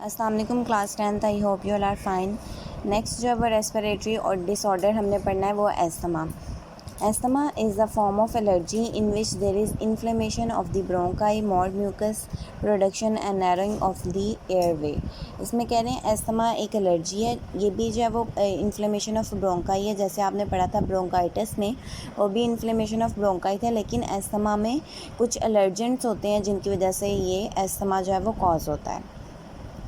अस्सलाम वालेकुम class 10th। I hope you all are fine. Next जो है वो रेस्पिरेटरी और डिसऑर्डर हमने पढ़ना है वो asthma. Asthma is the form of allergy in which there is inflammation of the bronchi, more mucus production and narrowing of the airway. इसमें कह रहे हैं एस्थमा एक एलर्जी है, ये भी जो है वो इन्फ्लेमेशन ऑफ ब्रोंकाई है। जैसे आपने पढ़ा था ब्रोंकाइटिस में, वो भी इन्फ्लेमेशन ऑफ ब्रोंकाई था, लेकिन एस्थमा में कुछ एलर्जेंट्स होते हैं जिनकी वजह से ये एस्थमा जो है वो कॉज होता है।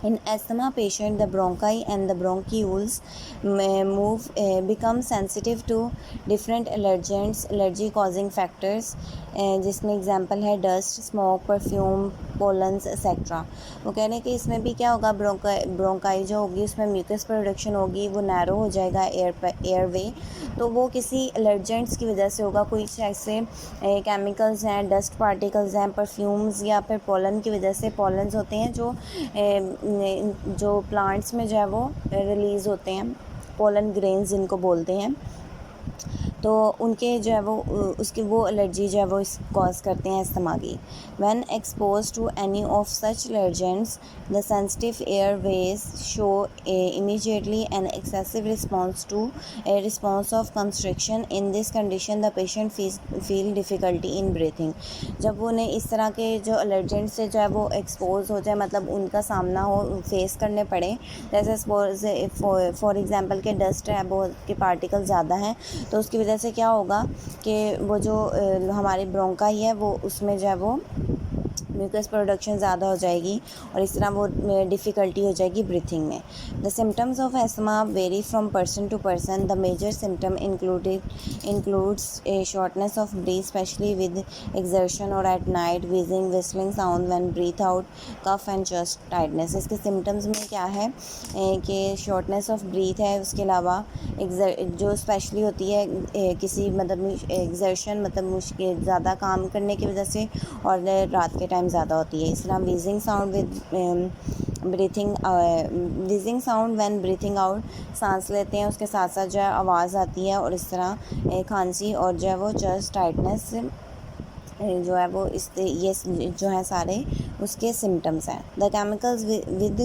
In asthma patient, the bronchi and the bronchioles become sensitive to different allergens, allergy causing factors, जिसमें एग्जांपल है dust, smoke, perfume, pollens etcetera. वो कह रहे हैं कि इसमें भी क्या होगा, ब्रोंकाई जो होगी उसमें म्यूकस प्रोडक्शन होगी, वो नैरो हो जाएगा एयरवे, तो वो किसी एलर्जेंट्स की वजह से होगा। कोई ऐसे केमिकल्स हैं, डस्ट पार्टिकल्स हैं, परफ्यूम्स या फिर पोलन की वजह से, पोलन्स होते हैं जो प्लांट्स में जो है वो रिलीज़ होते हैं, पोलन ग्रेन्स जिनको बोलते हैं, तो उनके जो है वो उसकी वो एलर्जी जो है वो कॉज करते हैं एस्थमा की। When exposed to any of such allergens the sensitive airways show immediately an excessive response of constriction. In this condition the patient feel difficulty in breathing. जब उन्हें इस तरह के जो एलर्जेंट से जो है वो एक्सपोज हो जाए, मतलब उनका सामना हो, फेस करने पड़े, जैसे सपोज फॉर एग्जांपल के डस्ट है वो के पार्टिकल ज़्यादा हैं, तो उसकी वजह से क्या होगा कि वो जो हमारी ब्रोंकाई है वो उसमें जो है वो म्यूकस प्रोडक्शन ज़्यादा हो जाएगी और इस तरह वो डिफ़िकल्टी हो जाएगी ब्रीथिंग में। The symptoms of asthma vary from person to person. The major symptom includes shortness of breath specially with exertion और at night, wheezing, whistling sound when breath out, cough and chest tightness. इसके symptoms में क्या है कि shortness of breathe है, उसके अलावा जो स्पेशली होती है किसी मतलब एक्सर्शन मतलब मुश्किल ज़्यादा काम करने की वजह से, और रात के टाइम ज़्यादा होती है। इस तरह wheezing sound wheezing sound when breathing out, सांस लेते हैं उसके साथ साथ जो है आवाज़ आती है, और इस तरह खांसी और जो है वो चेस्ट टाइटनेस जो है वो ये जो है सारे उसके सिम्टम्स हैं। The chemicals with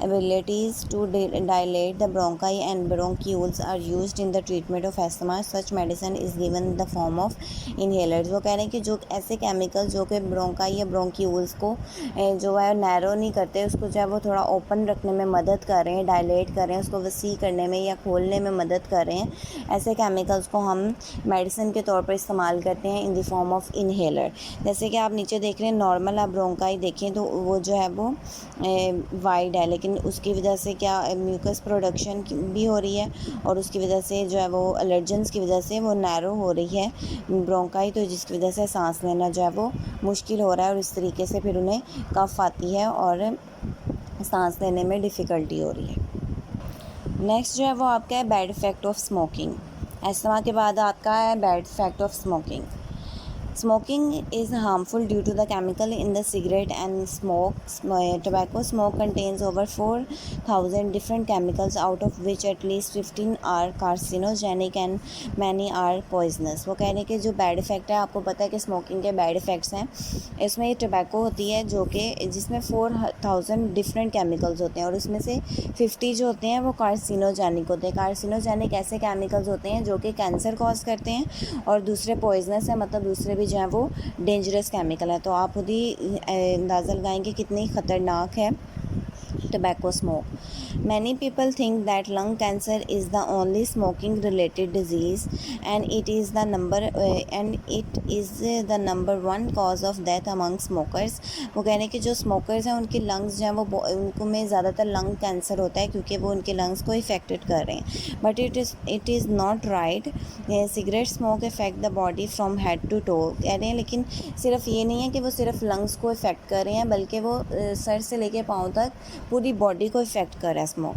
abilities to dilate the bronchi and bronchioles are used in the treatment of asthma. Such medicine is given in the form of inhalers. वो कह रहे हैं कि जो ऐसे केमिकल जो कि ब्रोंकाई या ब्रोंक्यूल्स को जो है नैरो नहीं करते, उसको जो है वो थोड़ा ओपन रखने में मदद कर रहे हैं, डायलेट कर रहे हैं, उसको वसी करने में या खोलने में मदद कर रहे हैं, ऐसे केमिकल्स को हम मेडिसिन के तौर पर इस्तेमाल करते हैं इन द फॉर्म ऑफ इनहेलर। जैसे कि आप नीचे देख रहे हैं, नॉर्मल आप ब्रोंकाई देखें तो वो जो है वो वाइड है, लेकिन उसकी वजह से क्या म्यूकस प्रोडक्शन भी हो रही है, और उसकी वजह से जो है वो एलर्जेंस की वजह से वो नैरो हो रही है ब्रोंकाई, तो जिसकी वजह से सांस लेना जो है वो मुश्किल हो रहा है, और इस तरीके से फिर उन्हें कफ आती है और सांस लेने में डिफ़िकल्टी हो रही है। नेक्स्ट जो है वो आपका है bad effect of smoking. Asthma के बाद आपका है bad effect of smoking. Smoking is harmful due to the chemical in the cigarette and smoke. Tobacco smoke contains over 4,000 different chemicals, out of which at least 15 are carcinogenic and many are poisonous. वो कह रहे हैं कि जो bad effect है, आपको पता है कि स्मोकिंग के बैड इफ़ेक्ट्स हैं। इसमें टोबैको होती है जो कि जिसमें 4,000 डिफरेंट केमिकल्स होते हैं, और उसमें से 50 जो होते हैं वो कार्सिनोजेनिक होते हैं। कार्सिनोजेनिक ऐसे केमिकल्स होते हैं जो कि कैंसर कॉज करते हैं, और दूसरे पॉइजनस है, मतलब दूसरे भी जो है वो डेंजरस केमिकल है। तो आप खुद ही अंदाज़ा लगाएंगे कितनी ख़तरनाक है tobacco smoke. Many people think that lung cancer is the only smoking related disease, and it is the number one cause of death among smokers. वो कह रहे हैं कि जो स्मोकर्स हैं उनकी लंग्स जो हैं वो उनको में ज़्यादातर लंग कैंसर होता है, क्योंकि वो उनके लंग्स को इफेक्टेड कर रहे हैं। But it is not right. Cigarette smoke effect the body from head to toe, कह रहे हैं, लेकिन सिर्फ ये नहीं है कि वो सिर्फ लंग्स को इफेक्ट कर रहे हैं, बल्कि वो सर से लेके पाँव तक पूरी बॉडी को इफ़ेक्ट कर रहा है smoke.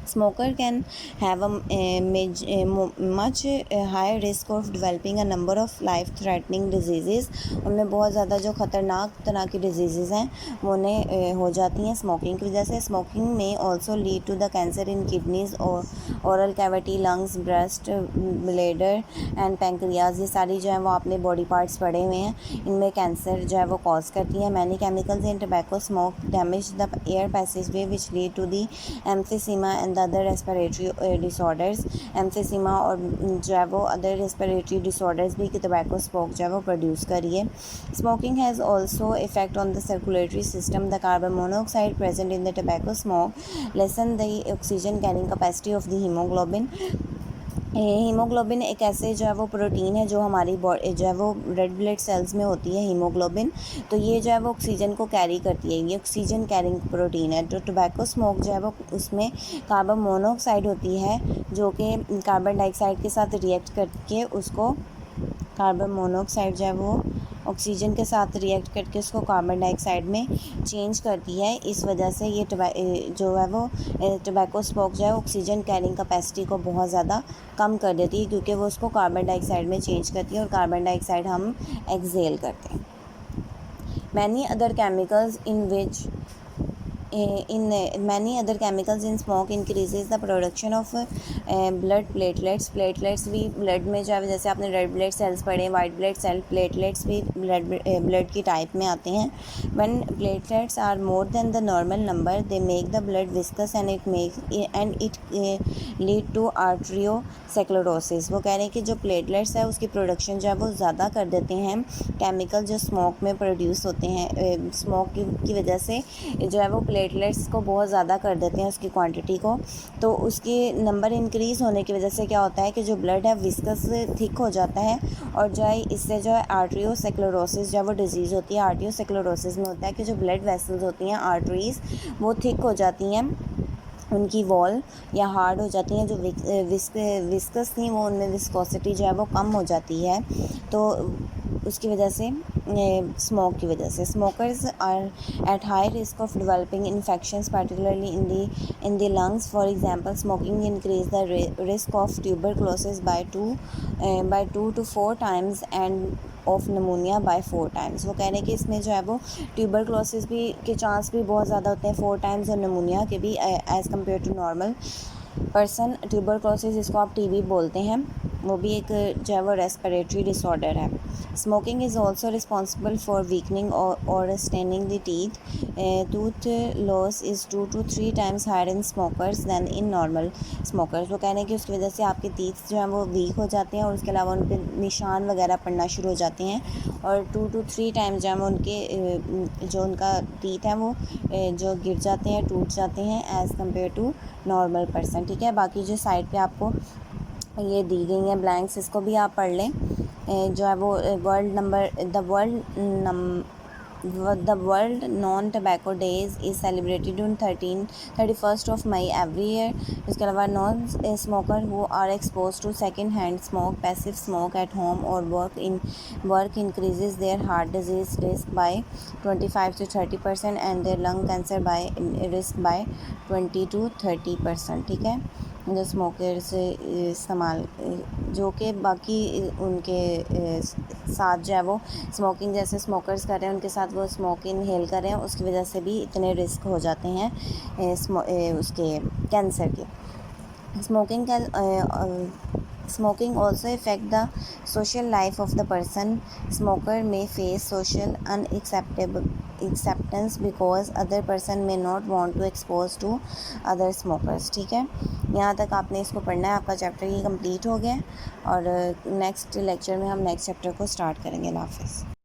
Smoker can have much higher risk of developing a number of life threatening diseases. उनमें बहुत ज़्यादा जो ख़तरनाक तरह की डिजीज़ हैं वो उन्हें हो जाती हैं स्मोकिंग की वजह से. स्मोकिंग में also lead to the cancer in kidneys और oral cavity, lungs, breast, bladder and pancreas. ये सारी जो है वो आपने बॉडी पार्ट्स पढ़े हुए हैं. इनमें कैंसर जो है वो कॉज करती है. Many chemicals in tobacco smoke damage the air passageway which lead to the emphysema and the other respiratory disorders. Emphysema और जो है वो अदर रेस्पिरेटरी डिसऑर्डर्स भी कि टबैको स्मोक जो है वो प्रोड्यूस करिए. Smoking has also effect on the circulatory system. The carbon monoxide present in the tobacco smoke lesson the oxygen carrying capacity of the haemoglobin. Haemoglobin एक ऐसे जो है वो प्रोटीन है जो हमारी बॉडी जो है वो रेड ब्लड सेल्स में होती है हीमोग्लोबिन. तो ये जो है वो ऑक्सीजन को कैरी करती है. ये ऑक्सीजन कैरिंग प्रोटीन है. तो टोबैको स्मोक जो है वो उसमें कार्बन मोनोऑक्साइड होती है जो कि कार्बन डाइऑक्साइड के साथ रिएक्ट करके उसको कार्बन मोनोऑक्साइड जो है वो ऑक्सीजन के साथ रिएक्ट करके उसको कार्बन डाइऑक्साइड में चेंज करती है. इस वजह से ये जो है वो टोबैको स्मोक जो है ऑक्सीजन कैरिंग कैपेसिटी को बहुत ज़्यादा कम कर देती है क्योंकि वो उसको कार्बन डाइऑक्साइड में चेंज करती है और कार्बन डाइऑक्साइड हम एक्सहेल करते हैं. Many other chemicals many other chemicals in smoke increases the production of blood platelets. Platelets भी ब्लड में जो है जैसे आपने रेड ब्लड सेल्स पढ़े, वाइट ब्लड सेल, प्लेटलेट्स भी ब्लड की टाइप में आते हैं. when platelets are more than the normal number they make the blood viscous and it lead to arteriosclerosis. वो कह रहे हैं कि जो प्लेटलेट्स है उसकी प्रोडक्शन जो है वो ज़्यादा कर देते हैं केमिकल जो स्मोक में प्रोड्यूस होते हैं. स्मोक की वजह से जो है वो प्लेटलेट्स को बहुत ज़्यादा कर देते हैं उसकी क्वांटिटी को. तो उसकी नंबर इंक्रीज़ होने की वजह से क्या होता है कि जो ब्लड है विस्कस थिक हो जाता है और जो है इससे जो है आर्टरियोस्क्लेरोसिस जो है वो डिजीज़ होती है. आर्टरियोस्क्लेरोसिस में होता है कि जो ब्लड वेसल्स होती हैं आर्टरीज़ वो थिक हो जाती हैं, उनकी वॉल या हार्ड हो जाती हैं. जो विस्कस थी वो उनमें विस्कोसिटी जो है वो कम हो जाती है. तो उसकी वजह से स्मोक की वजह से smokers are at high risk of developing infections particularly in the lungs. For example smoking increase the risk of tuberculosis by 2 to 4 times and of pneumonia by 4 times. वो कह रहे हैं कि इसमें जो है वो ट्यूबरक्लोसिस भी के चांस भी बहुत ज़्यादा होते हैं 4 times और नमूनिया के भी as compare to normal person. Tuberculosis जिसको आप टीबी बोलते हैं वो भी एक जो है वो रेस्पिरेटरी डिसऑर्डर है. Smoking is also responsible for weakening और staining the teeth. Tooth loss is 2 to 3 times higher in smokers than in normal smokers. वो कह रहे हैं कि उसकी वजह से आपके टीथ जो हैं वो वीक हो जाते हैं और उसके अलावा उन पर निशान वगैरह पड़ना शुरू हो जाते हैं. और 2 to 3 times जो है वो उनके जो उनका टीथ हैं वो जो गिर जाते हैं, टूट जाते हैं as compare to normal person. ठीक है, बाकी जो साइड पे आपको ये दी गई हैं ब्लैंक्स इसको भी आप पढ़ लें. जो है वो The World Non-Tobacco Days is celebrated on 31st of May every year. इसके अलावा non smoker who are exposed to second hand smoke, passive smoke at home or work increases their heart disease risk by 25 to 30% and their lung cancer by risk by 20 to 30%. ठीक है, जो smokers इस्तेमाल जो कि बाकी उनके साथ जो है वो स्मोकिंग जैसे स्मोकर्स कर रहे हैं उनके साथ वो स्मोक इनहेल कर रहे हैं उसकी वजह से भी इतने रिस्क हो जाते हैं उसके कैंसर के. Smoking also affect the social life of the person. Smoker may face social unacceptance because other person may not want to expose to other smokers. ठीक है, यहाँ तक आपने इसको पढ़ना है. आपका चैप्टर ये कंप्लीट हो गया और नेक्स्ट लेक्चर में हम नेक्स्ट चैप्टर को स्टार्ट करेंगे. अल्लाह हाफ़िज़.